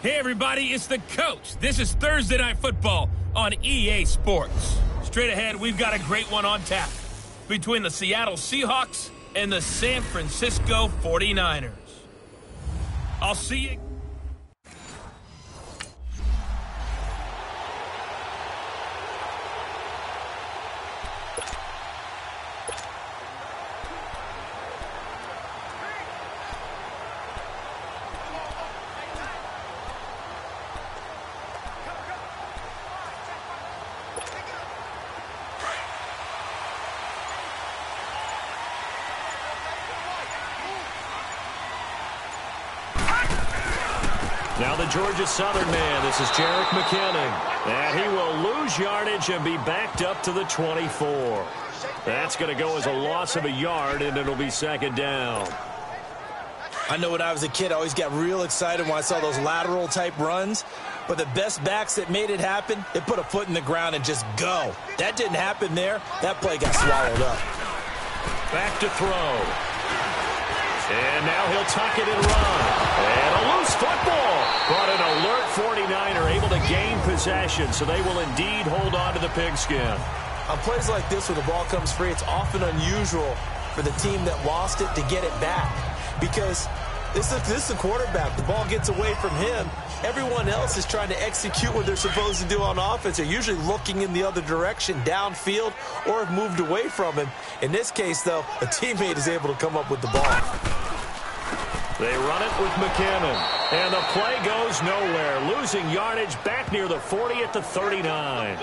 Hey everybody, it's the coach. This is Thursday Night Football on EA Sports. Straight ahead, we've got a great one on tap between the Seattle Seahawks and the San Francisco 49ers. I'll see you. Now the Georgia Southern man, this is Jerick McKinnon. And he will lose yardage and be backed up to the 24. That's going to go as a loss of a yard, and it'll be second down. I know when I was a kid, I always got real excited when I saw those lateral-type runs. But the best backs that made it happen, they put a foot in the ground and just go. That didn't happen there. That play got swallowed up. Back to throw. And now he'll tuck it and run. And a loose football. But an alert 49er able to gain possession, so they will indeed hold on to the pigskin. On plays like this where the ball comes free, it's often unusual for the team that lost it to get it back. Because this is the quarterback. The ball gets away from him. Everyone else is trying to execute what they're supposed to do on offense. They're usually looking in the other direction, downfield, or have moved away from him. In this case, though, a teammate is able to come up with the ball. They run it with McKinnon. And the play goes nowhere. Losing yardage back near the 40 at the 39.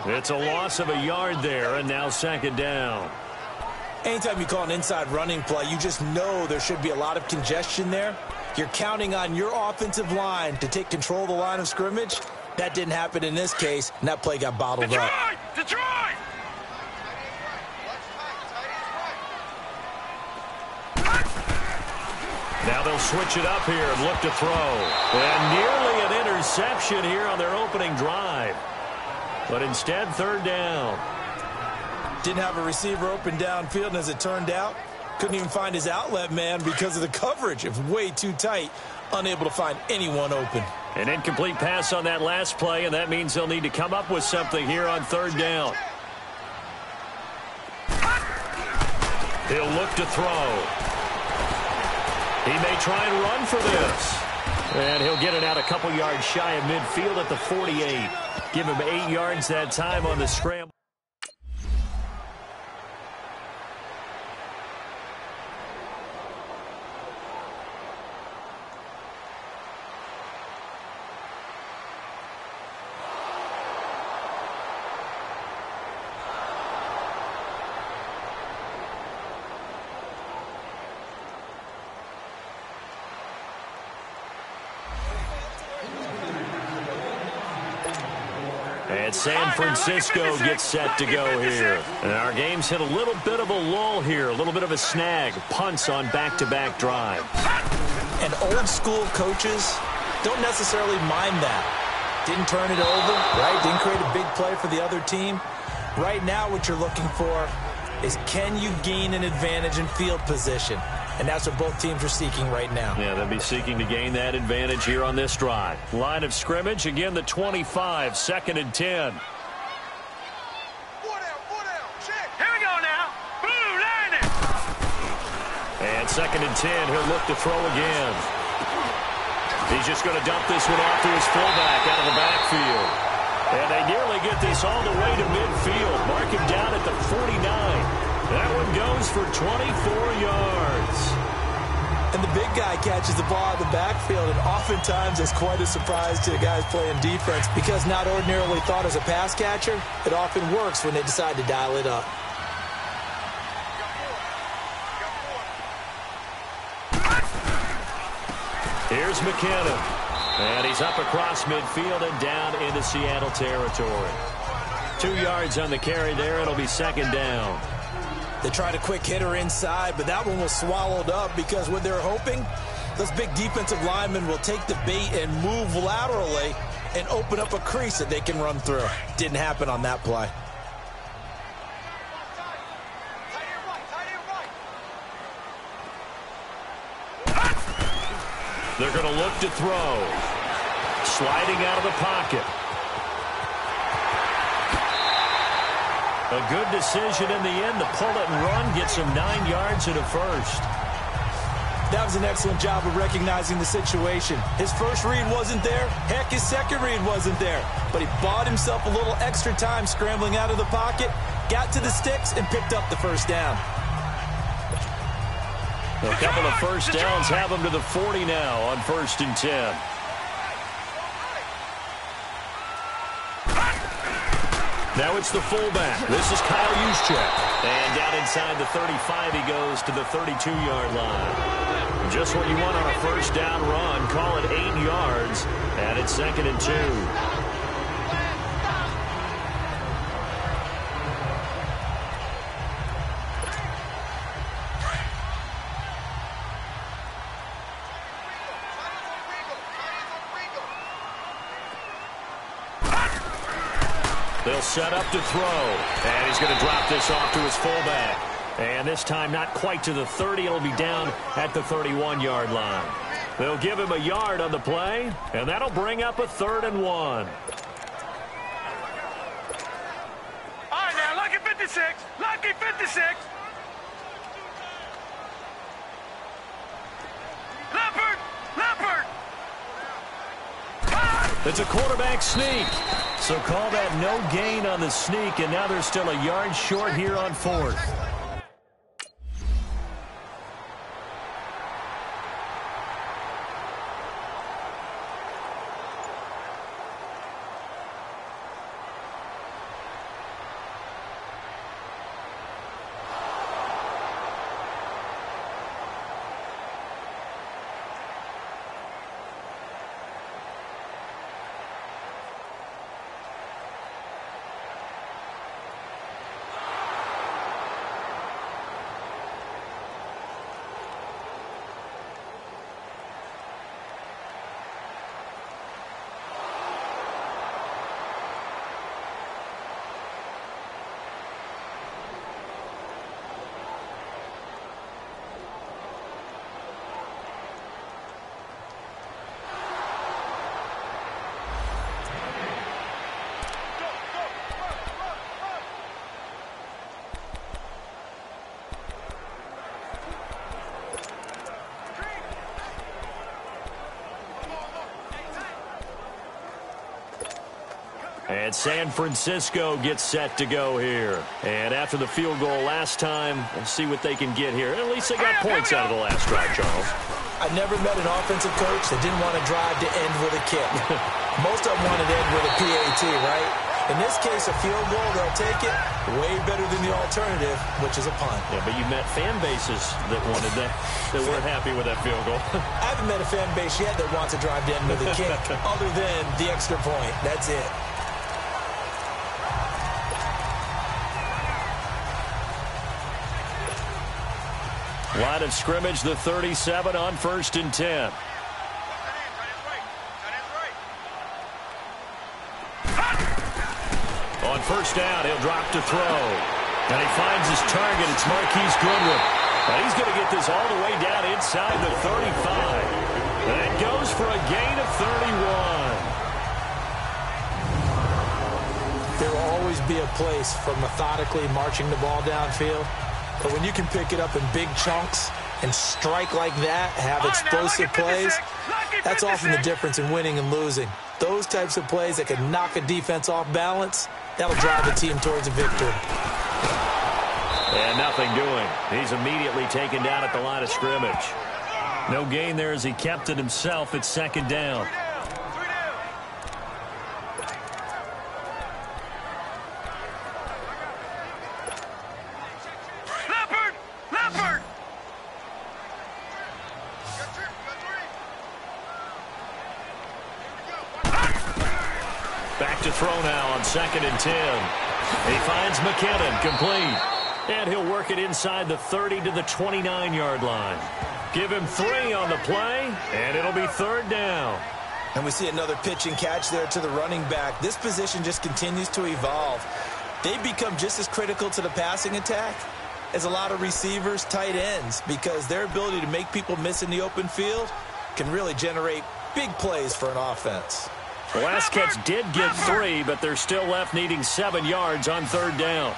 It's a loss of a yard there, and now second down. Anytime you call an inside running play, you just know there should be a lot of congestion there. You're counting on your offensive line to take control of the line of scrimmage. That didn't happen in this case, and that play got bottled up. Detroit! Now they'll switch it up here and look to throw. And nearly an interception here on their opening drive. But instead, third down. Didn't have a receiver open downfield, and as it turned out, couldn't even find his outlet man because of the coverage. It was way too tight, unable to find anyone open. An incomplete pass on that last play, and that means they'll need to come up with something here on third down. He'll look to throw. He may try and run for this. And he'll get it out a couple yards shy of midfield at the 48. Give him 8 yards that time on the scramble. And San Francisco gets set to go here. And our game's hit a little bit of a lull here, a little bit of a snag. Punts on back-to-back drives. And old-school coaches don't necessarily mind that. Didn't turn it over, right? Didn't create a big play for the other team. Right now what you're looking for is can you gain an advantage in field position? And that's what both teams are seeking right now. Yeah, they'll be seeking to gain that advantage here on this drive. Line of scrimmage, again, the 25, second and 10. Here we go now. Blue line it. And second and 10, he'll look to throw again. He's just going to dump this one off to his fullback out of the backfield. And they nearly get this all the way to midfield. Mark him down at the 49. That one goes for 24 yards. And the big guy catches the ball in the backfield, and oftentimes it's quite a surprise to the guys playing defense because not ordinarily thought as a pass catcher, it often works when they decide to dial it up. Here's McKinnon. And he's up across midfield and down into Seattle territory. 2 yards on the carry there. It'll be second down. They tried a quick hitter inside, but that one was swallowed up because what they're hoping, those big defensive linemen will take the bait and move laterally and open up a crease that they can run through. Didn't happen on that play. They're going to look to throw. sliding out of the pocket. A good decision in the end to pull it and run, gets him 9 yards and a first. That was an excellent job of recognizing the situation. His first read wasn't there. Heck, his second read wasn't there. But he bought himself a little extra time scrambling out of the pocket, got to the sticks, and picked up the first down. A couple of first downs have him to the 40 now on 1st and 10. Now it's the fullback. This is Kyle Juszczyk. And down inside the 35, he goes to the 32-yard line. Just what you want on a first down run. Call it 8 yards. And it's 2nd and 2. They'll set up to throw. And he's going to drop this off to his fullback. And this time not quite to the 30. It'll be down at the 31-yard line. They'll give him a yard on the play. And that'll bring up a 3rd and 1. All right, now, lucky 56. Lucky 56. Leopard. Leopard. It's a quarterback sneak. So call that no gain on the sneak, and now they're still a yard short here on 4th. And San Francisco gets set to go here. And after the field goal last time, let's see what they can get here. At least they got points out of the last drive, Charles. I never met an offensive coach that didn't want to drive to end with a kick. Most of them wanted to end with a PAT, right? In this case, a field goal, they'll take it. Way better than the alternative, which is a punt. Yeah, but you met fan bases that wanted that weren't happy with that field goal. I haven't met a fan base yet that wants to drive to end with a kick other than the extra point. That's it. Line of scrimmage, the 37 on 1st and 10. On 1st down, he'll drop to throw. And he finds his target. It's Marquise Goodwin. And he's going to get this all the way down inside the 35. And it goes for a gain of 31. There will always be a place for methodically marching the ball downfield. But when you can pick it up in big chunks and strike like that, have explosive plays, that's often the difference in winning and losing. Those types of plays that can knock a defense off balance, that'll drive a team towards a victory. And nothing doing. He's immediately taken down at the line of scrimmage. No gain there as he kept it himself. It's 2nd down. Back to throw now on 2nd and 10. He finds McKinnon, complete. And he'll work it inside the 30 to the 29-yard line. Give him 3 on the play, and it'll be 3rd down. And we see another pitch and catch there to the running back. This position just continues to evolve. They become just as critical to the passing attack as a lot of receivers, tight ends, because their ability to make people miss in the open field can really generate big plays for an offense. The last catch did get 3, but they're still left needing 7 yards on 3rd down.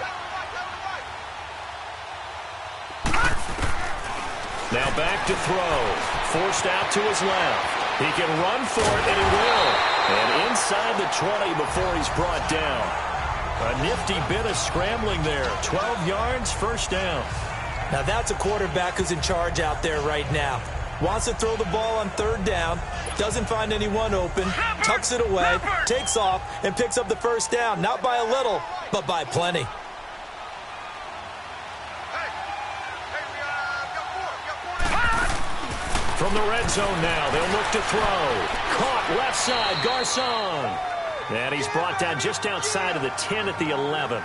Now back to throw. Forced out to his left. He can run for it, and he will. And inside the 20 before he's brought down. A nifty bit of scrambling there. 12 yards, 1st down. Now that's a quarterback who's in charge out there right now. Wants to throw the ball on 3rd down, doesn't find anyone open, tucks it away, takes off, and picks up the 1st down. Not by a little, but by plenty. From the red zone now, they'll look to throw. Caught left side, Garcon. And he's brought down just outside of the 10 at the 11.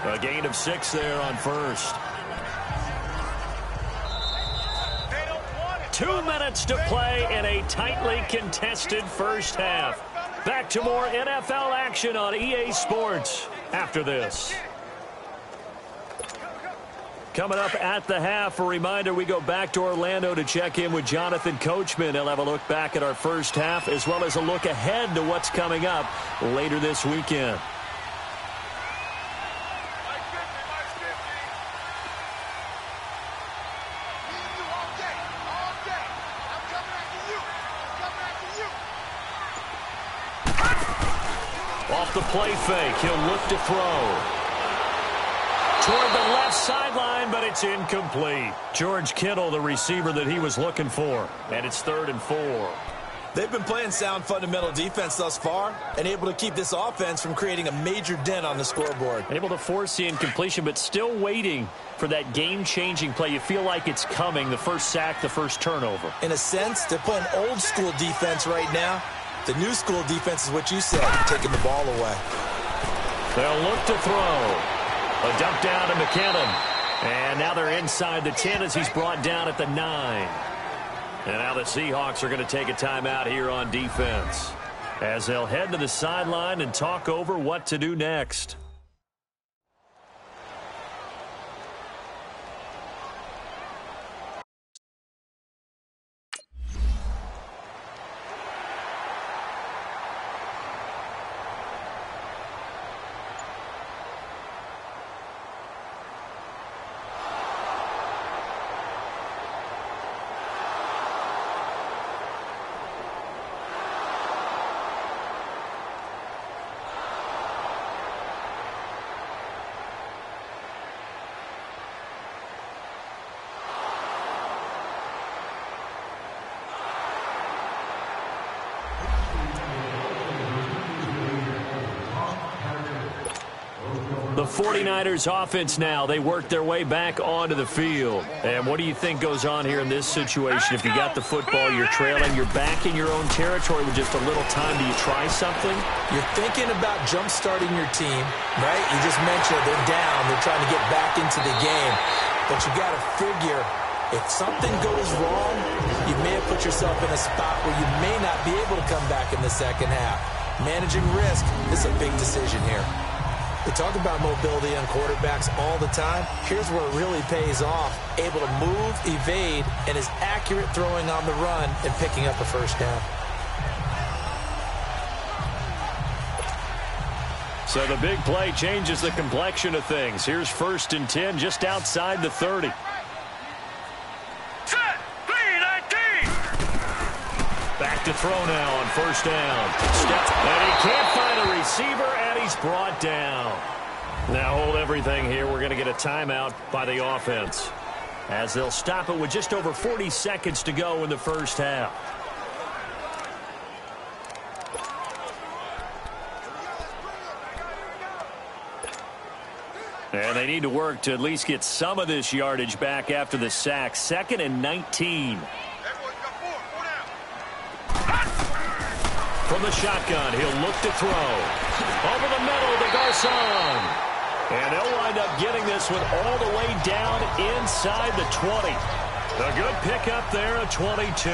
A gain of 6 there on 1st. 2 minutes to play in a tightly contested 1st half. Back to more NFL action on EA Sports after this. Coming up at the half, a reminder, we go back to Orlando to check in with Jonathan Coachman. He'll have a look back at our 1st half as well as a look ahead to what's coming up later this weekend. Off the play fake, he'll look to throw. Toward the left sideline, but it's incomplete. George Kittle, the receiver that he was looking for. And it's 3rd and 4. They've been playing sound fundamental defense thus far and able to keep this offense from creating a major dent on the scoreboard. Able to force the incompletion, but still waiting for that game-changing play. You feel like it's coming, the 1st sack, the 1st turnover. In a sense, they're playing old-school defense right now. The new school defense is what you said, taking the ball away. They'll look to throw. A dump down to McKinnon. And now they're inside the 10 as he's brought down at the 9. And now the Seahawks are going to take a timeout here on defense as they'll head to the sideline and talk over what to do next. The 49ers offense now, they work their way back onto the field. And what do you think goes on here in this situation? If you got the football, you're trailing, you're back in your own territory with just a little time. Do you try something? You're thinking about jump-starting your team, right? You just mentioned they're down. They're trying to get back into the game. But you got to figure if something goes wrong, you may have put yourself in a spot where you may not be able to come back in the 2nd half. Managing risk is a big decision here. We talk about mobility on quarterbacks all the time. Here's where it really pays off. Able to move, evade, and is accurate throwing on the run and picking up a 1st down. So the big play changes the complexion of things. Here's 1st and 10 just outside the 30. Set, 3-19. Back to throw now on 1st down. Step, and he can't find a receiver, and he's brought down. Now hold everything here. We're going to get a timeout by the offense as they'll stop it with just over 40 seconds to go in the 1st half. And they need to work to at least get some of this yardage back after the sack. 2nd and 19. From the shotgun, he'll look to throw. Over the middle to Garcon. And they'll wind up getting this one all the way down inside the 20. A good pickup there at 22.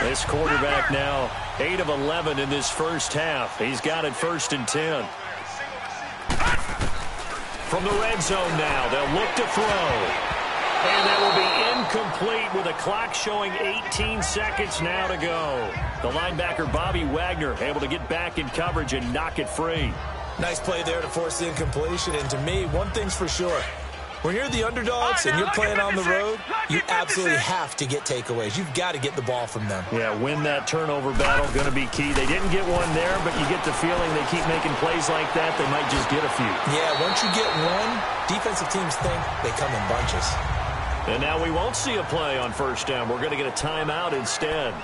This quarterback now 8 of 11 in this 1st half. He's got it 1st and 10. From the red zone now, they'll look to throw. And that will be incomplete with a clock showing 18 seconds now to go. The linebacker, Bobby Wagner, able to get back in coverage and knock it free. Nice play there to force the incompletion. And to me, one thing's for sure. When you're the underdogs and you're playing on the road, you absolutely have to get takeaways. You've got to get the ball from them. Yeah, win that turnover battle, going to be key. They didn't get one there, but you get the feeling they keep making plays like that, they might just get a few. Yeah, once you get one, defensive teams think they come in bunches. And now we won't see a play on first down. We're going to get a timeout instead,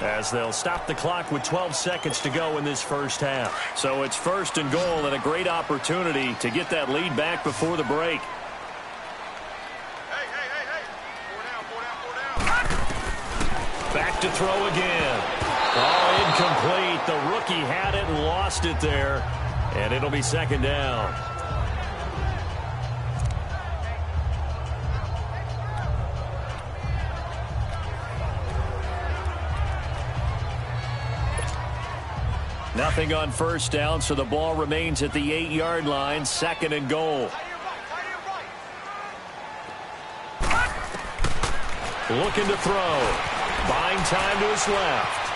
as they'll stop the clock with 12 seconds to go in this first half. So it's first and goal and a great opportunity to get that lead back before the break. Back to throw again. Oh, incomplete. The rookie had it and lost it there. And it'll be second down. Nothing on first down, so the ball remains at the 8-yard line. Second and goal. Looking to throw. Buying time to his left.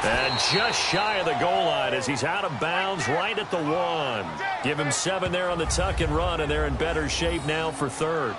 And just shy of the goal line as he's out of bounds right at the 1. Give him 7 there on the tuck and run, and they're in better shape now for third.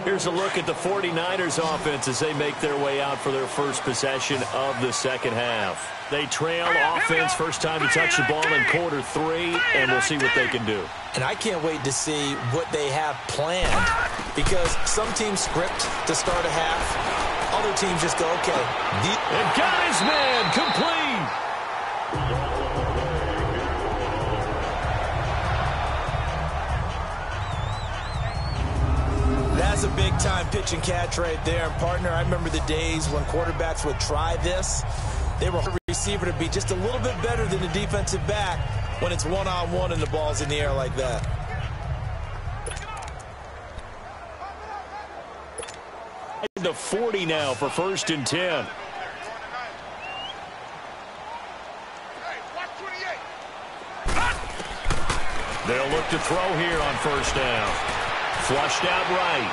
Here's a look at the 49ers offense as they make their way out for their first possession of the second half. They trail offense, first time to touch the ball in quarter 3, and we'll see what they can do. And I can't wait to see what they have planned, because some teams script to start a half. Other teams just go, okay. And got his man complete. That's a big-time pitch and catch right there. And, partner, I remember the days when quarterbacks would try this. They were a receiver to be just a little bit better than the defensive back when it's one-on-one and the ball's in the air like that. To 40 now for first and 10. They'll look to throw here on first down. Flushed out right.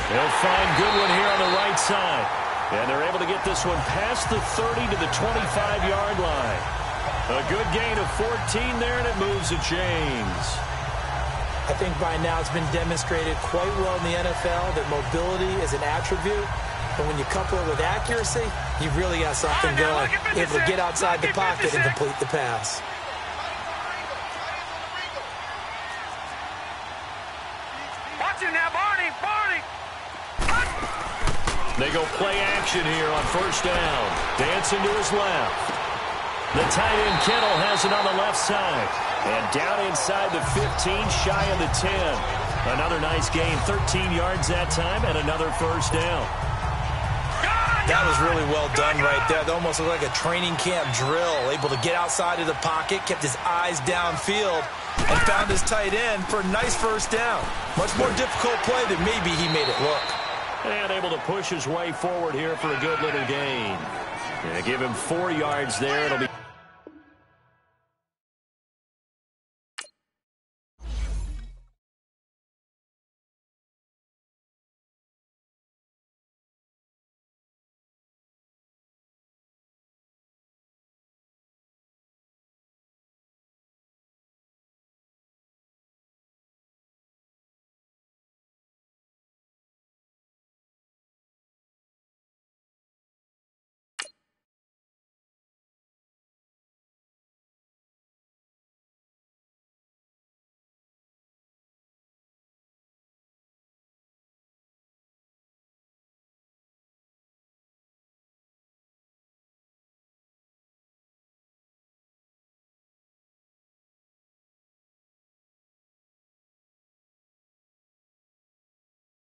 They'll find Goodwin here on the right side. And they're able to get this one past the 30 to the 25-yard line. A good gain of 14 there, and it moves the chains. I think by now it's been demonstrated quite well in the NFL that mobility is an attribute. But when you couple it with accuracy, you've really got something going. Able to get outside the pocket and complete the pass. They go play action here on first down. Dancing to his left. The tight end Kittle has it on the left side. And down inside the 15, shy of the 10. Another nice gain, 13 yards that time, and another first down. That was really well done right there. That almost looked like a training camp drill. Able to get outside of the pocket, kept his eyes downfield, and found his tight end for a nice first down. Much more difficult play than maybe he made it look. And able to push his way forward here for a good little gain. And give him 4 yards there. It'll be